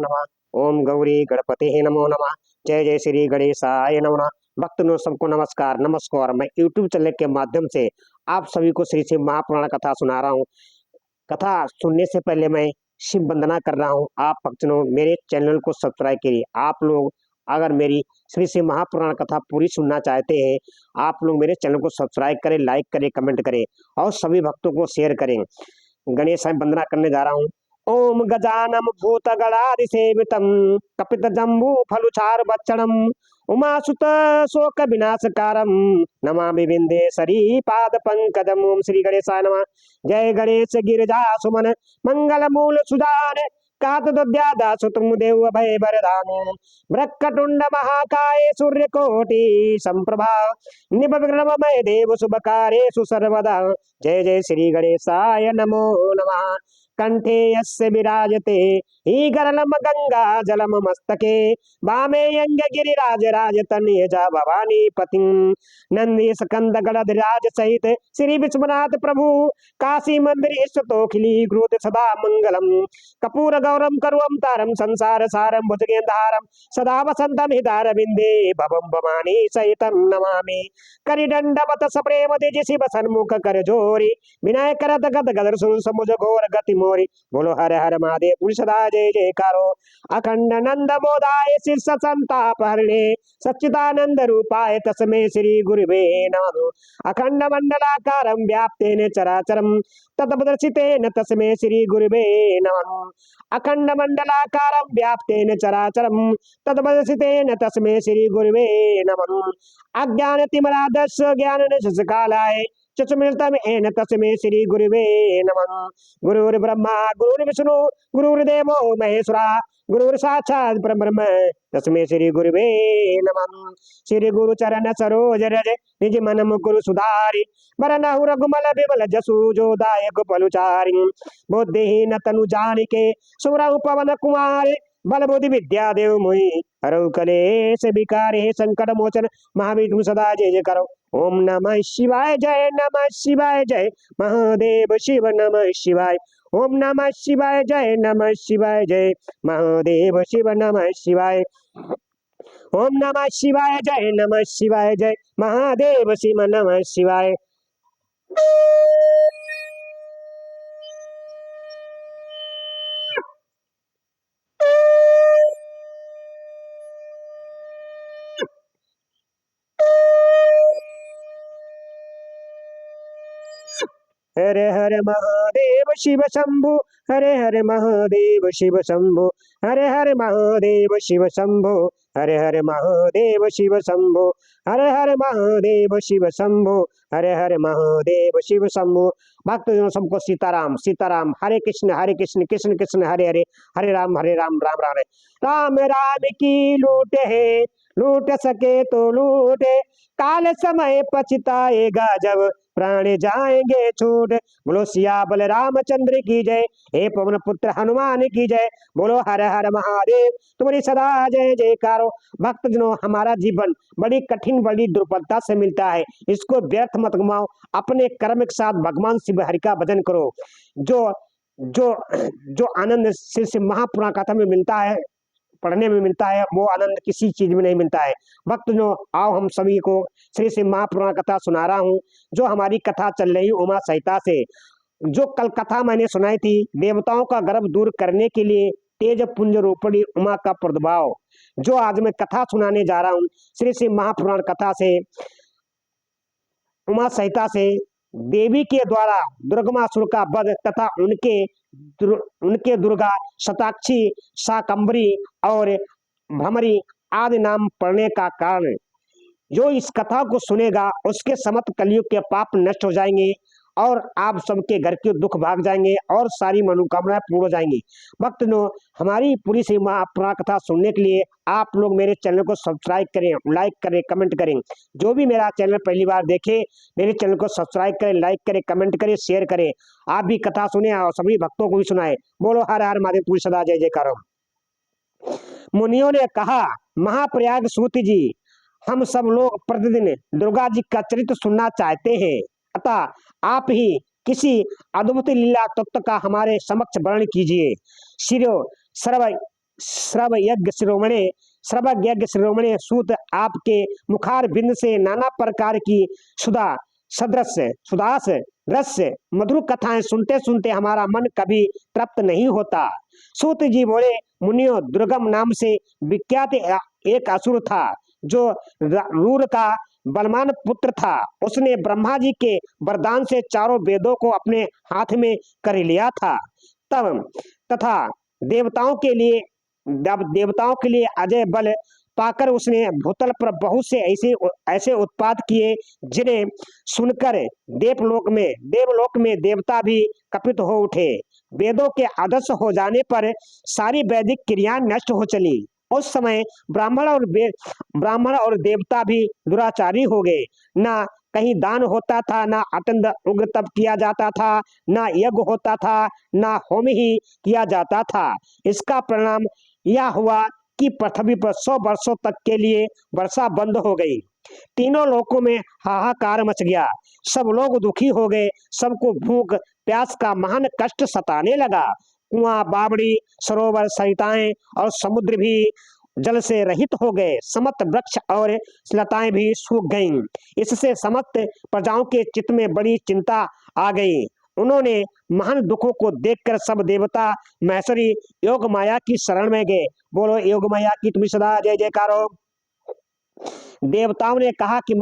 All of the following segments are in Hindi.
नमः। ओम गौरी गणपते नमो नमः। जय जय श्री गणेशाय नमः। भक्तों सबको नमस्कार नमस्कार। मैं यूट्यूब चैनल के माध्यम से आप सभी को श्री शिव महापुराण कथा सुना रहा हूँ। कथा सुनने से पहले मैं शिव वंदना कर रहा हूँ। आप भक्तों मेरे चैनल को सब्सक्राइब करिए। आप लोग अगर मेरी श्री शिव महापुराण कथा पूरी सुनना चाहते हैं, आप लोग मेरे चैनल को सब्सक्राइब करें, लाइक करें, कमेंट करें और सभी भक्तों को शेयर करें। गणेश वंदना करने जा रहा हूँ। ओम गजानम भूत गणादि सेवितम कपित जम्बू फलुचार बच्चनम उमासुत शोक विनाशकारम नमामि विंदेश्वरी पाद पंकजम। ओम श्री गणेशाय नमः। जय गणेश गिरिजा सुमन मंगल मूल सुजान कातद्यादा सुतम देव भय वरदान ब्रह्मटुंड महाकाय सूर्यकोटि संप्रभा निभविक्रममय देव शुभकार्येषु सर्वदा। जय जय श्री गणेशाय नमो नमः। कंठे यस्य विराजते ही गरलम गंगा जलम मस्तके वामे यंग गिरिराज राजतनयजा भवानी पतिं नंदी स्कंद गणधराज सहित श्री विश्वनाथ प्रभु काशी मंदिर स्तोखिली ग्रोथ सदा मंगलम कपूर गौरम करुवम तारम संसार सारम भुजगेंधारम सदा वसंतम हितारविंदे भवम भवानी सहितम नमामि। करिदंडवत सप्रेम तेज शिव सन्मुख कर जोरी विनायक करत गद गदर सुन समुझ घोर गति मोरी। बोलो हर हर महादेव पुरुष सदा जय जयकारो। अखंड नंद मोदाय शीर्ष संताप हरणे सच्चिदानंद रूपाय तस्मै श्री गुरुवे नमः। अखंड मंडलाकारं व्याप्तेन चराचरं तत्पदर्शितेन तस्मै श्री गुरुवे नमः। अखंड मंडलाकारं व्याप्तेन चराचरं तत्पदर्शितेन तस्मै श्री गुरुवे नमः। अज्ञान तिमिरादस्य ज्ञान निशकालाय चतुर्मिलतम एन तस्मै श्री गुरुवे नमः। गुरुर्ब्रह्मा गुरुर्विष्णु गुरुर्देवो महेश्वरा गुरुर् साक्षात् परब्रह्म तस्मै श्री गुरुवे नमः। श्री गुरु चरण सरोज रज निज मन मुकुर सुधारि वरनहु रघुमल विमल जसु जो दायक पलुचारि बुद्धिहीन तनु जानिके सुरहु पवन कुमार बल बुद्धि विद्या देव मोहि हरहु कलेश विकारे संकट मोचन महाविष्णु सदा जय जय करो। ओम नमः शिवाय जय नमः शिवाय जय महादेव शिव नमः शिवाय। ओम नमः शिवाय जय नमः शिवाय जय महादेव शिव नमः शिवाय। ओम नमः शिवाय जय नमः शिवाय जय महादेव शिव नमः शिवाय। हरे हरे महादेव शिव शंभु हरे हरे महादेव शिव शंभु हरे हरे महादेव शिव शंभु हरे हरे महादेव शिव शंभु हरे हरे महादेव शिव शंभु हरे हरे महादेव शिव शंभु। भक्तजनों सबको सीताराम सीताराम। हरे कृष्ण कृष्ण कृष्ण हरे हरे हरे राम राम राम राम राम की लूट है लूट सके तो लूटे काल समय पछताएगा जब प्राण जाएंगे छूट। बोलो सिया बल रामचंद्र की जय। हे पवन पुत्र हनुमान की जय। बोलो हर हर महादेव तुम्हारी सदा जय जयकारो। भक्तजनों हमारा जीवन बड़ी कठिन बड़ी दुर्बलता से मिलता है, इसको व्यर्थ मत गमाओ। अपने कर्म के साथ भगवान शिव हरि का भजन करो। जो जो जो आनंद श्री शिव महापुराण कथा में मिलता है, पढ़ने में मिलता है, वो आनंद किसी चीज में नहीं मिलता है। भक्तजनों आओ हम सभी को श्री शिव महापुराण कथा सुना रहा हूँ। जो हमारी कथा चल रही उमा सहिता से, जो कल कथा मैंने सुनाई थी, देवताओं का गर्भ दूर करने के लिए तेज पुंज रूपणी उमा का प्रादुर्भाव, जो आज मैं कथा सुनाने जा रहा हूँ श्री शिव महापुराण कथा से, उमा सहिता से देवी के द्वारा दुर्गमासुर का वध तथा उनके दुर्गा शताक्षी शाकंभरी और भ्रमरी आदि नाम पड़ने का कारण। जो इस कथा को सुनेगा उसके समस्त कलयुग के पाप नष्ट हो जाएंगे और आप सबके घर के दुख भाग जाएंगे और सारी मनोकामनाएं पूर्ण हो जाएंगी। भक्तों हमारी पूरी शिव महापुराण कथा सुनने के लिए आप लोग मेरे चैनल को सब्सक्राइब करें, लाइक करें, कमेंट करें। जो भी मेरा चैनल पहली बार देखे मेरे चैनल को सब्सक्राइब करें, लाइक करें, कमेंट करें, शेयर करें। आप भी कथा सुने और सभी भक्तों को भी सुनाए। बोलो हर हर महादेव पूरी सदा जय जयकारो। मुनियों ने कहा महाप्रयाग सूत जी, हम सब लोग प्रतिदिन दुर्गा जी का चरित्र सुनना चाहते हैं, अतः आप ही किसी अद्भुत लीला तत्व का हमारे समक्ष वर्णन कीजिए। शिरो सर्व श्रव यज्ञ शिरोमणे श्रव यज्ञ शिरोमणे सूत आपके मुखार बिंद से नाना प्रकार की सुधा सदृश सुदास रस मधुर कथाएं सुनते सुनते हमारा मन कभी तृप्त नहीं होता। सूत जी बोले, मुनियो, दुर्गम नाम से विख्यात एक असुर था जो रूर का बलवान पुत्र था। उसने ब्रह्मा जी के वरदान से चारों वेदों को अपने हाथ में कर लिया था। तब तथा देवताओं के लिए अजय बल पाकर उसने भूतल पर बहुत से ऐसे ऐसे उत्पाद किए जिन्हें सुनकर देवलोक में देवता भी कपित हो उठे। वेदों के आदर्श हो जाने पर सारी वैदिक क्रियाएं नष्ट हो चली। उस समय ब्राह्मण और देवता भी दुराचारी हो गए। ना कहीं दान होता था, ना अत्यंत उग्र तप किया जाता था, ना यज्ञ होता था, ना होम ही किया जाता था। इसका परिणाम यह हुआ कि पृथ्वी पर 100 वर्षों तक के लिए वर्षा बंद हो गई। तीनों लोकों में हाहाकार मच गया। सब लोग दुखी हो गए। सबको भूख प्यास का महान कष्ट सताने लगा। कुआं, बावड़ी, सरोवर, सरिताएं और समुद्र भी जल से रहित हो गए। समस्त वृक्ष और लताएं भी सूख गईं। इससे समस्त प्रजाओं के चित्त में बड़ी चिंता आ गई। उन्होंने महान दुखों को देखकर सब देवता महेश्वरी योग माया की शरण में गए। बोलो योग माया की तुम सदा जय जयकार हो। देवताओं ने कहा कि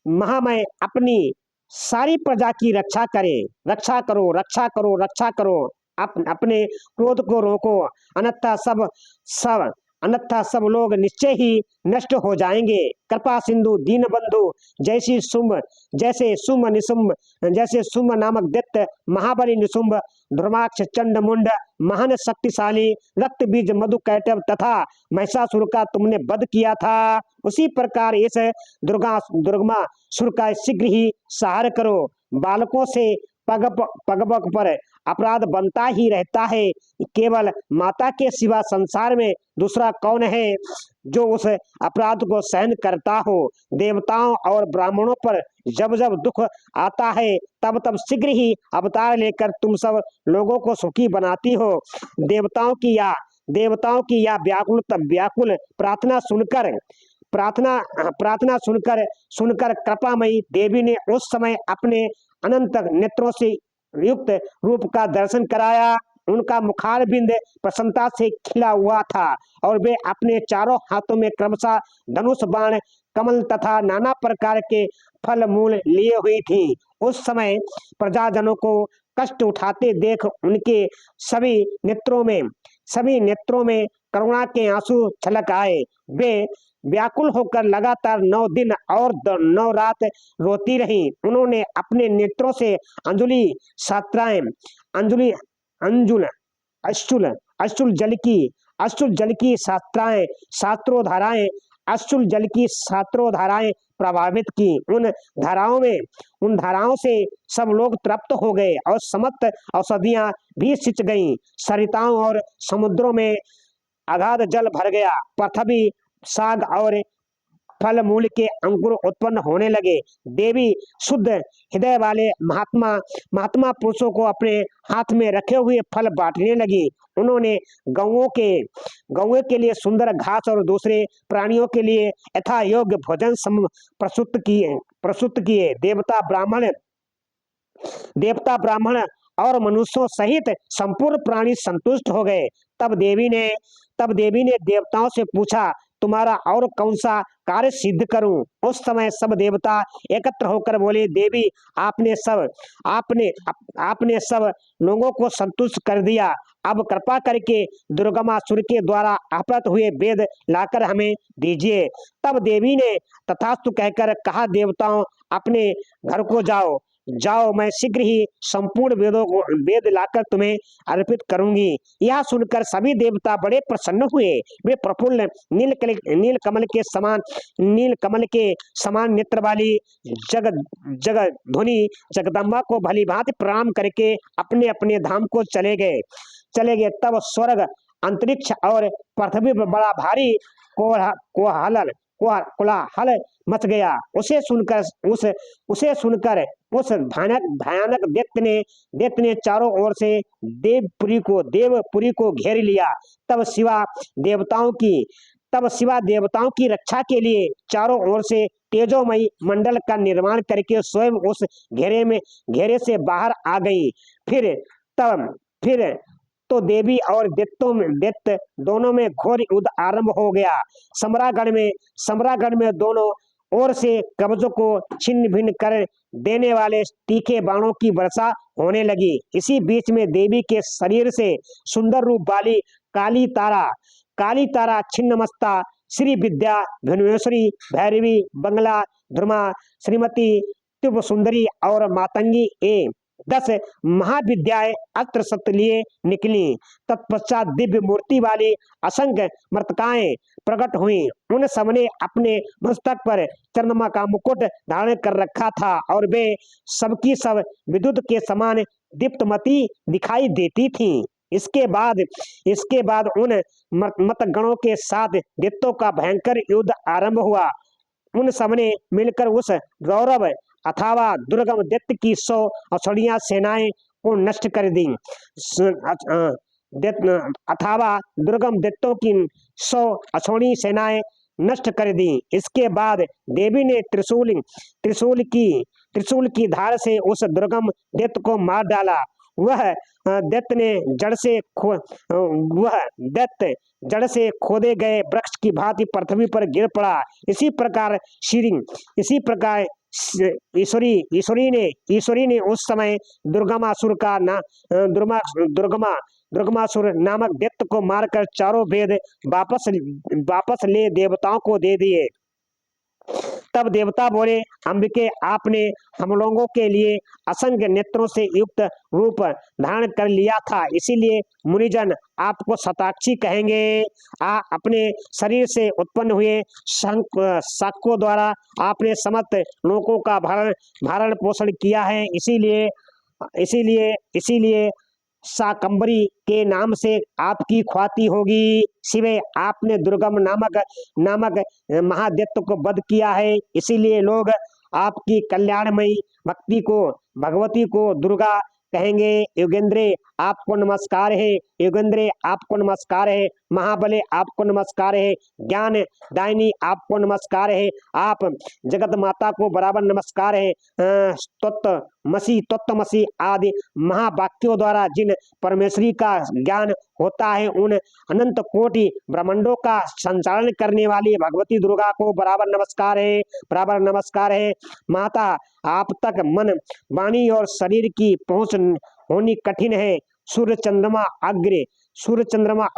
महामय अपनी सारी प्रजा की रक्षा करें। रक्षा करो, रक्षा करो, रक्षा करो। अपने क्रोध को रोको, अन्यथा सब लोग निश्चय ही नष्ट हो जाएंगे। कृपा सिंधु दीन बंधु जैसे शुंभ नामक दैत्य, महाबली निशुंभ, धर्माक्ष, चंड मुंड, महान शक्तिशाली, रक्त बीज मधु कैटव तथा महिषासुर का तुमने वध किया था, उसी प्रकार इस दुर्गमा सुर का शीघ्र ही संहार करो। बालकों से पग पर अपराध बनता ही रहता है। केवल माता के सिवा संसार में दूसरा कौन है जो उस अपराध को सहन करता हो। देवताओं और ब्राह्मणों पर जब जब दुख आता है तब तब शीघ्र ही अवतार लेकर तुम सब लोगों को सुखी बनाती हो। देवताओं की या व्याकुल प्रार्थना सुनकर कृपामयी देवी ने उस समय अपने अनंत नेत्रों से युक्त रूप का दर्शन कराया। उनका मुखारबिंद प्रसन्नता से खिला हुआ था और वे अपने चारों हाथों में क्रमशः धनुष, बाण, कमल तथा नाना प्रकार के फल मूल लिए हुई थी। उस समय प्रजाजनों को कष्ट उठाते देख उनके सभी नेत्रों में करुणा के आंसू छलक आए। वे व्याकुल होकर लगातार 9 दिन और 9 रात रोती रही। उन्होंने अपने नेत्रों से अश्रुल जल की शास्त्रोधाराएं प्रभावित की। उन धाराओं से सब लोग तृप्त हो गए और समस्त औषधियां भी सिंच गईं। सरिताओं और समुद्रों में अगाध जल भर गया। पृथ्वी, साग और फल मूल के अंकुर उत्पन्न होने लगे। देवी शुद्ध हृदय वाले महात्मा पुरुषों को अपने हाथ में रखे हुए फल बांटने लगी। उन्होंने गौओं के लिए सुंदर घास और दूसरे प्राणियों के लिए यथा योग्य भोजन प्रस्तुत किए। देवता ब्राह्मण और मनुष्यों सहित संपूर्ण प्राणी संतुष्ट हो गए। तब देवी ने देवताओं से पूछा, तुम्हारा और कौन सा कार्य सिद्ध करूं? उस समय सब देवता एकत्र होकर बोले, देवी, आपने सब लोगों को संतुष्ट कर दिया। अब कृपा करके दुर्गमासुर के द्वारा आहत हुए वेद लाकर हमें दीजिए। तब देवी ने तथास्तु कहकर कहा, देवताओं, अपने घर को जाओ, मैं शीघ्र ही संपूर्ण वेद लाकर तुम्हें अर्पित करूंगी। यह सुनकर सभी देवता बड़े प्रसन्न हुए। वे प्रफुल्ल नील कमल के समान नेत्र वाली जगधुनी जगदम्बा को भली भांति प्रणाम करके अपने अपने धाम को चले गए। तब स्वर्ग, अंतरिक्ष और पृथ्वी पर बड़ा भारी कोलाहल मच गया। उसे सुनकर उस भयानक भयानक दैत्य ने चारों ओर से देवपुरी को घेर लिया। तब शिवा देवताओं की तब शिवा देवताओं की रक्षा के लिए चारों ओर से तेजोमयी मंडल का निर्माण करके स्वयं उस घेरे से बाहर आ गई। फिर तब फिर तो देवी और दैत्य दोनों में घोर युद्ध आरंभ हो गया। सम्रागढ़ में दोनों ओर से कब्जों को छिन्न भिन्न कर देने वाले तीखे बाणों की वर्षा होने लगी। इसी बीच में देवी के शरीर से सुंदर रूप वाली काली तारा छिन्नमस्ता, श्री विद्या, धनुश्री, भैरवी, बंगला, ध्रुमा, श्रीमती, त्रिपुर सुंदरी और मातंगी 10 महाविद्याएं अस्त्र शस्त्र लिए निकली। तत्पश्चात दिव्य मूर्ति वाली असंख्य मृतकाएं प्रकट हुई। उन सबने अपने मस्तक पर चंद्रमा का मुकुट धारण कर रखा था और वे सबकी सब विद्युत के समान दीप्तमती दिखाई देती थीं। इसके बाद उन मतगणों के साथ दैत्यों का भयंकर युद्ध आरंभ हुआ। उन सबने मिलकर उस गौरव अथवा दुर्गम दैत्य की 100 असुरिया सेनाएं को नष्ट कर दी। अथवा दुर्गम दैत्यों की 100 असुरी सेनाएं नष्ट कर दी। इसके बाद देवी ने त्रिशूल की धार से उस दुर्गम दैत्य को मार डाला। वह दैत्य जड़ से खोदे गए वृक्ष की भांति पृथ्वी पर गिर पड़ा। इसी प्रकार ईश्वरी ने उस समय दुर्गमासुर नामक दैत्य को मारकर चारों वेद वापस ले देवताओं को दे दिए। तब देवता बोले, अंबिके, आपने हम लोगों के लिए असंख्य नेत्रों से युक्त रूप धारण कर लिया था, इसीलिए मुनिजन आपको शताक्षी कहेंगे। अपने शरीर से उत्पन्न हुए शाकों द्वारा आपने समस्त लोगों का भरण पोषण किया है, इसीलिए शाकंभरी के नाम से आपकी ख्याति होगी। शिवे, आपने दुर्गम नामक महादैत्य को वध किया है, इसीलिए लोग आपकी कल्याणमयी भगवती को दुर्गा कहेंगे। योगेंद्रे, आपको नमस्कार है। योगेंद्रे, आपको नमस्कार है। महाबले, आपको नमस्कार है। ज्ञान दायिनी, आपको नमस्कार है। आप जगत माता को बराबर नमस्कार है। तत्वमसी आदि महावाक्यों द्वारा जिन परमेश्वरी का ज्ञान होता है, उन अनंत कोटि ब्रह्मांडों का संचालन करने वाली भगवती दुर्गा को बराबर नमस्कार है। माता, आप तक मन, वाणी और शरीर की पहुंच होनी कठिन है। सूर्य, चंद्रमा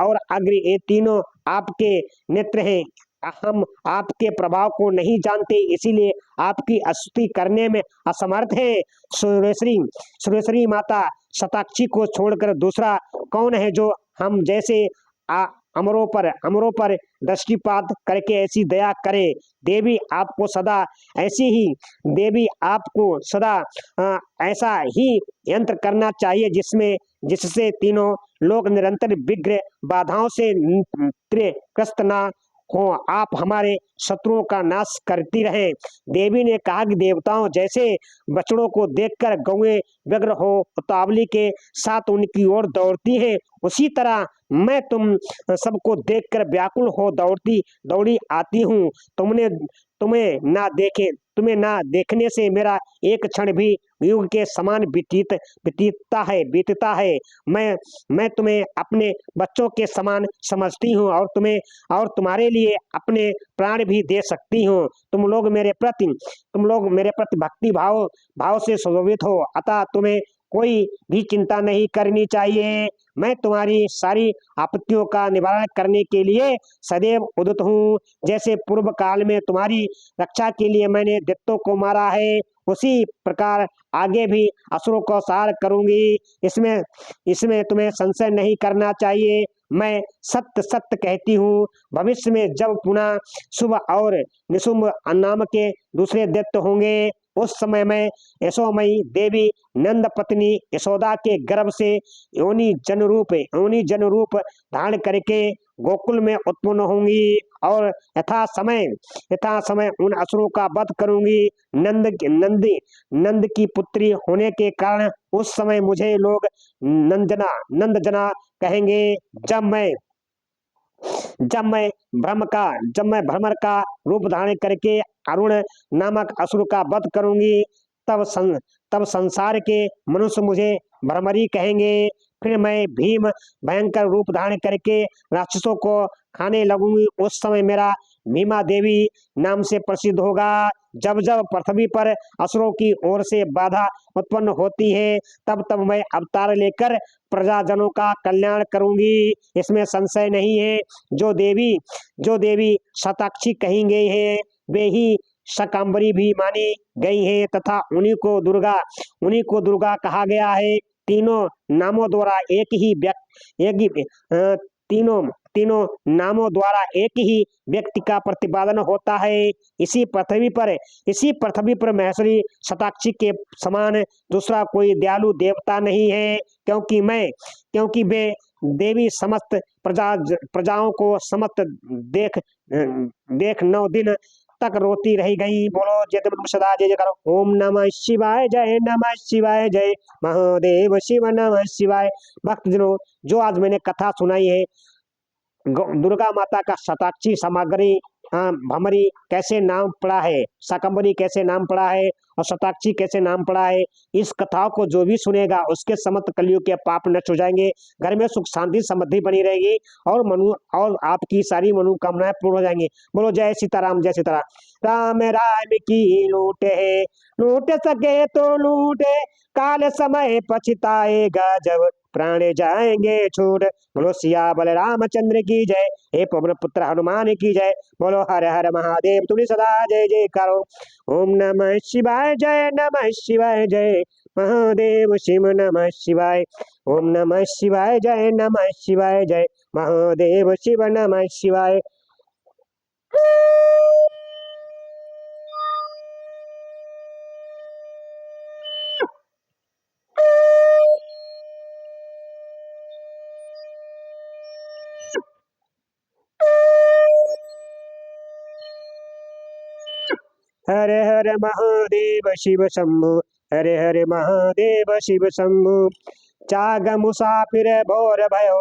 और अग्नि, ये तीनों आपके नेत्र हैं। हम आपके प्रभाव को नहीं जानते, इसीलिए आपकी स्तुति करने में असमर्थ हैं। सुरेश्वरी माता, शताक्षी को छोड़कर दूसरा कौन है जो हम जैसे अमरों पर दृष्टिपात करके ऐसी दया करे। देवी, आपको सदा ऐसा ही यंत्र करना चाहिए जिससे तीनों लोग निरंतर विघ्न बाधाओं से त्रस्त न हो। आप हमारे शत्रुओं का नाश करती रहें। देवी ने कहा कि देवताओं जैसे बछड़ों को देखकर गौएं व्यग्र हो उतावली के साथ उनकी ओर दौड़ती हैं, उसी तरह मैं तुम सबको देखकर व्याकुल हो दौड़ी आती हूँ। तुम्हें ना देखने से मेरा एक क्षण भी युग के समान बीतता है। मैं तुम्हें अपने बच्चों के समान समझती हूँ और तुम्हारे लिए अपने प्राण भी दे सकती हूँ। तुम लोग मेरे प्रति भक्ति भाव से सुशोभित हो, अतः तुम्हें कोई भी चिंता नहीं करनी चाहिए। मैं तुम्हारी सारी आपत्तियों का निवारण करने के लिए सदैव उद्यत हूँ। जैसे पूर्व काल में तुम्हारी रक्षा के लिए मैंने दैत्यों को मारा है, उसी प्रकार आगे भी असुरों को संहार करूंगी। इसमें तुम्हें संशय नहीं करना चाहिए। मैं सत्य कहती हूँ। भविष्य में जब पुनः शुभ और निशुंभ नाम के दूसरे दैत्य होंगे, उस समय मैं यशोमयी देवी नंद पत्नी यशोदा के गर्भ से योनि जन रूप धारण करके गोकुल में उत्पन्न होंगी और यथा समय उन असुरों का वध करूंगी। नंद की पुत्री होने के कारण उस समय मुझे लोग नंदजना कहेंगे। जब मैं जब मैं भ्रमर का रूप धारण करके अरुण नामक असुर का वध करूंगी, तब संसार के मनुष्य मुझे भ्रमरी कहेंगे। फिर मैं भीम भयंकर रूप धारण करके राक्षसों को खाने लगूंगी। उस समय मेरा भीमा देवी नाम से प्रसिद्ध होगा। जब जब पृथ्वी पर असुरों की ओर से बाधा उत्पन्न होती है, तब तब मैं अवतार लेकर प्रजाजनों का कल्याण करूंगी, इसमें संशय नहीं है। जो देवी शताक्षी कही गई है, वे ही शाकंभरी भी मानी गई है तथा उन्हीं को दुर्गा कहा गया है। तीनों नामों द्वारा तीनों तीनों नामों द्वारा एक ही व्यक्ति का प्रतिपादन होता है। इसी पृथ्वी पर महेश्वरी शताक्षी के समान दूसरा कोई दयालु देवता नहीं है, क्योंकि वे देवी समस्त प्रजाओं को समस्त देख 9 दिन तक रोती रह गई। बोलो जय सदा जय जयकार। ओम नमः शिवाय, जय महादेव शिव नमः शिवाय। भक्तजनों, जो आज मैंने कथा सुनाई है, दुर्गा माता का शताक्षी सामग्री भमरी कैसे नाम पड़ा है, शाकंभरी कैसे नाम पड़ा है और शताक्षी कैसे नाम पड़ा है, इस कथाओं को जो भी सुनेगा उसके समस्त कलियुग के पाप नष्ट हो जाएंगे, घर में सुख शांति समृद्धि बनी रहेगी और आपकी सारी मनोकामनाएं पूर्ण हो जाएंगी। बोलो जय सीताराम, जय सीताराम। राम राम की लूट सके तो लूटे, काल समय पछताएगा जब प्राण जाएंगे छूट। बोलो सिया बल रामचंद्र की जय, हे पवन पुत्र हनुमान की जय। बोलो हर हर महादेव, तुम्हें सदा जय जय करो। ओम नमः शिवाय, जय महादेव शिव नमः शिवाय। ओम नमः शिवाय, जय महादेव शिव नमः शिवाय। हरे हरे महादेव शिव शंभु, हरे हरे महादेव शिव शंभु। जाग मुसाफिर भोर भयो,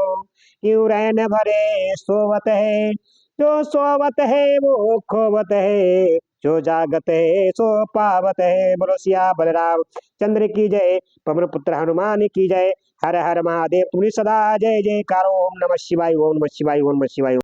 क्यों रहन भरे सोवत है। जो सोवत है वो खोवत है, जो जागत है सो पावत है। बोलो सिया बलराम चंद्र की जय, पवन पुत्र हनुमान की जय। हर हर महादेव, तुम्हें सदा जय जयकार। ओम नमः शिवाय, ओम नमः शिवाय, ओम नमः शिवाय।